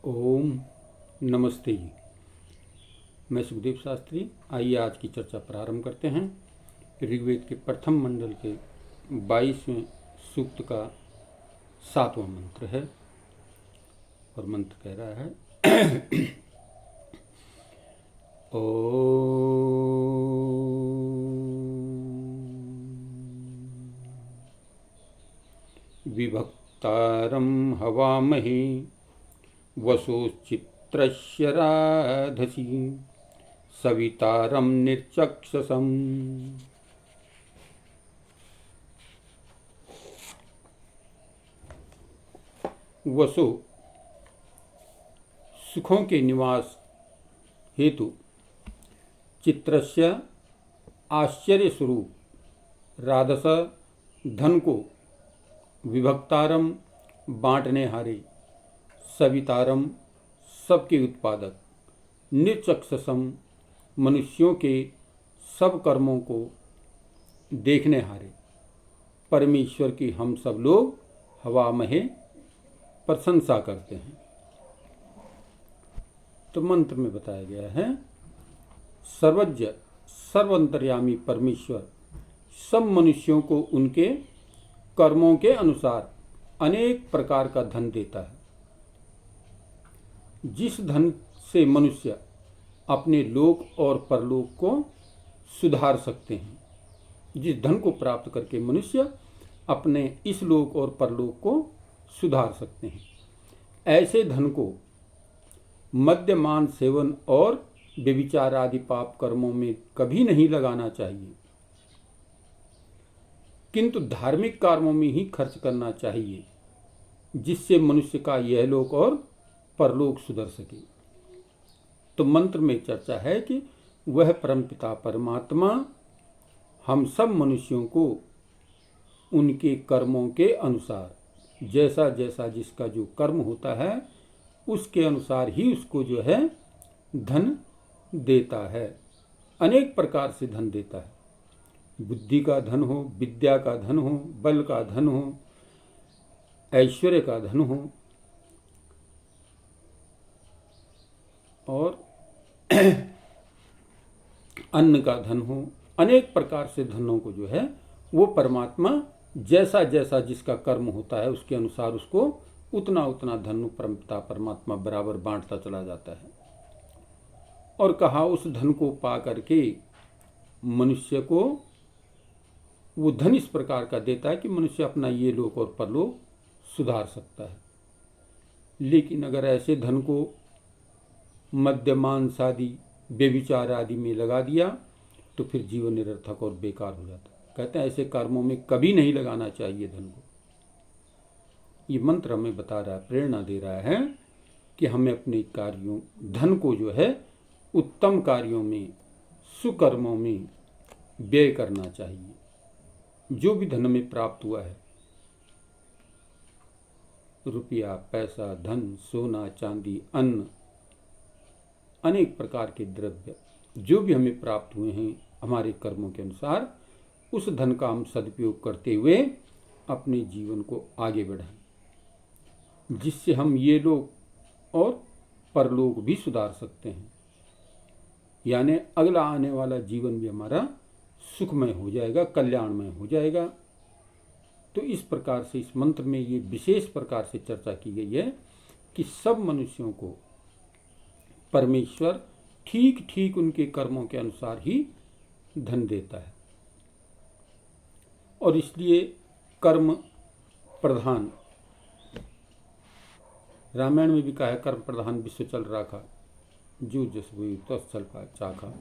ओम नमस्ते जी। मैं सुखदेव शास्त्री। आइए आज की चर्चा प्रारंभ करते हैं। ऋग्वेद के प्रथम मंडल के 22वें सूक्त का 7वां मंत्र है और मंत्र कह रहा है विभक्तारं हवामहे वसोश्चित्रस्य राधसी सवितारं निर्चक्षसम्। वसु सुखों के निवास हेतु, चित्रस्य आश्चर्य स्वरूप, राधस धन को, विभक्तारम बांटने हारे, सवितारम सबके उत्पादक, निर्चक्षसम मनुष्यों के सब कर्मों को देखने हारे परमेश्वर की हम सब लोग हवा में प्रशंसा करते हैं। तो मंत्र में बताया गया है, सर्वज्ञ सर्वंतर्यामी परमेश्वर सब मनुष्यों को उनके कर्मों के अनुसार अनेक प्रकार का धन देता है। जिस धन से मनुष्य अपने लोक और परलोक को सुधार सकते हैं, जिस धन को प्राप्त करके मनुष्य अपने इस लोक और परलोक को सुधार सकते हैं, ऐसे धन को मद्यपान सेवन और व्यभिचार आदि पाप कर्मों में कभी नहीं लगाना चाहिए, किंतु धार्मिक कर्मों में ही खर्च करना चाहिए, जिससे मनुष्य का यह लोक और परलोक सुधर सके। तो मंत्र में चर्चा है कि वह परमपिता परमात्मा हम सब मनुष्यों को उनके कर्मों के अनुसार, जैसा जैसा जिसका जो कर्म होता है उसके अनुसार ही उसको जो है धन देता है। अनेक प्रकार से धन देता है। बुद्धि का धन हो, विद्या का धन हो, बल का धन हो, ऐश्वर्य का धन हो और अन्न का धन हो, अनेक प्रकार से धनों को जो है वो परमात्मा जैसा जैसा जिसका कर्म होता है उसके अनुसार उसको उतना उतना धन परमपिता परमात्मा बराबर बांटता चला जाता है। और कहा उस धन को पा करके मनुष्य को वो धन इस प्रकार का देता है कि मनुष्य अपना ये लोक और परलोक सुधार सकता है। लेकिन अगर ऐसे धन को मद्यपान आदि व्यभिचार आदि में लगा दिया तो फिर जीवन निरर्थक और बेकार हो जाता है। कहते हैं ऐसे कर्मों में कभी नहीं लगाना चाहिए धन को। ये मंत्र हमें बता रहा है, प्रेरणा दे रहा है कि हमें अपने कार्यों, धन को जो है उत्तम कार्यों में, सुकर्मों में व्यय करना चाहिए। जो भी धन में प्राप्त हुआ है, रुपया, पैसा, धन, सोना, चांदी, अन्न, अनेक प्रकार के द्रव्य जो भी हमें प्राप्त हुए हैं हमारे कर्मों के अनुसार, उस धन का हम सदुपयोग करते हुए अपने जीवन को आगे बढ़ाएं, जिससे हम ये लोक और परलोक भी सुधार सकते हैं। यानी अगला आने वाला जीवन भी हमारा सुखमय हो जाएगा, कल्याणमय हो जाएगा। तो इस प्रकार से इस मंत्र में ये विशेष प्रकार से चर्चा की गई है कि सब मनुष्यों को परमेश्वर ठीक ठीक उनके कर्मों के अनुसार ही धन देता है। और इसलिए कर्म प्रधान, रामायण में भी कहा है, कर्म प्रधान विश्व चल राखा, जो जस हुई तस चल पा चाखा।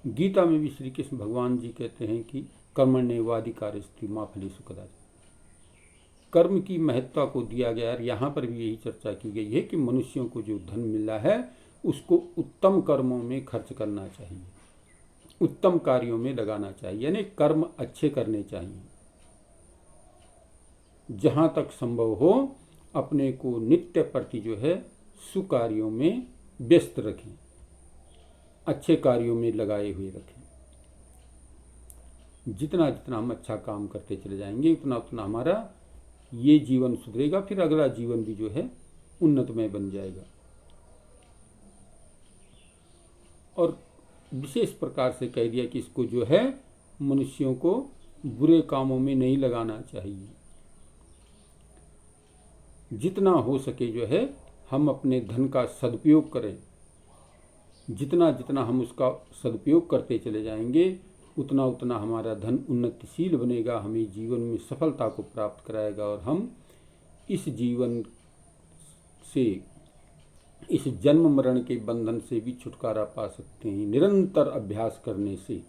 गीता में भी श्री कृष्ण भगवान जी कहते हैं कि कर्मण्येवाधिकारस्ते मा फलेषु कदाचन। कर्म की महत्ता को दिया गया है। यहाँ पर भी यही चर्चा की गई है कि मनुष्यों को जो धन मिला है उसको उत्तम कर्मों में खर्च करना चाहिए, उत्तम कार्यों में लगाना चाहिए, यानी कर्म अच्छे करने चाहिए। जहाँ तक संभव हो अपने को नित्य प्रति जो है सुकार्यों में व्यस्त रखें, अच्छे कार्यों में लगाए हुए रखें। जितना जितना हम अच्छा काम करते चले जाएंगे उतना उतना हमारा ये जीवन सुधरेगा, फिर अगला जीवन भी जो है उन्नतमय बन जाएगा। और विशेष प्रकार से कह दिया कि इसको जो है मनुष्यों को बुरे कामों में नहीं लगाना चाहिए। जितना हो सके जो है हम अपने धन का सदुपयोग करें। जितना जितना हम उसका सदुपयोग करते चले जाएंगे उतना उतना हमारा धन उन्नतिशील बनेगा, हमें जीवन में सफलता को प्राप्त कराएगा और हम इस जीवन से, इस जन्म मरण के बंधन से भी छुटकारा पा सकते हैं। निरंतर अभ्यास करने से,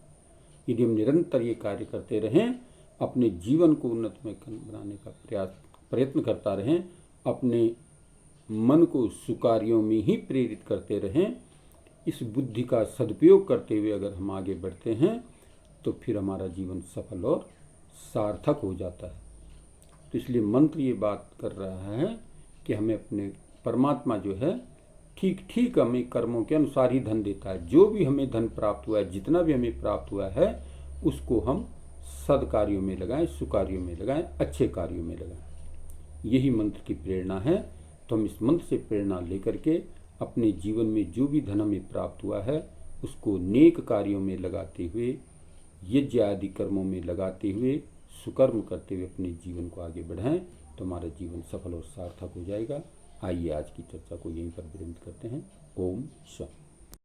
यदि हम निरंतर ये कार्य करते रहें, अपने जीवन को उन्नतमय बनाने का प्रयत्न करता रहें, अपने मन को सुकार्यों में ही प्रेरित करते रहें, इस बुद्धि का सदुपयोग करते हुए अगर हम आगे बढ़ते हैं तो फिर हमारा जीवन सफल और सार्थक हो जाता है। तो इसलिए मंत्र ये बात कर रहा है कि हमें अपने परमात्मा जो है ठीक ठीक हमें कर्मों के अनुसार ही धन देता है। जो भी हमें धन प्राप्त हुआ है, जितना भी हमें प्राप्त हुआ है, उसको हम सद्कार्यों में लगाएं, सुकार्यों में लगाएं, अच्छे कार्यों में लगाएं। यही मंत्र की प्रेरणा है। तो हम इस मंत्र से प्रेरणा लेकर के अपने जीवन में जो भी धन हमें प्राप्त हुआ है उसको नेक कार्यों में लगाते हुए, यज्ञ आदि कर्मों में लगाते हुए, सुकर्म करते हुए अपने जीवन को आगे बढ़ाएं तो हमारा जीवन सफल और सार्थक हो जाएगा। आइए आज की चर्चा को यहीं पर विराम करते हैं। ओम शांति।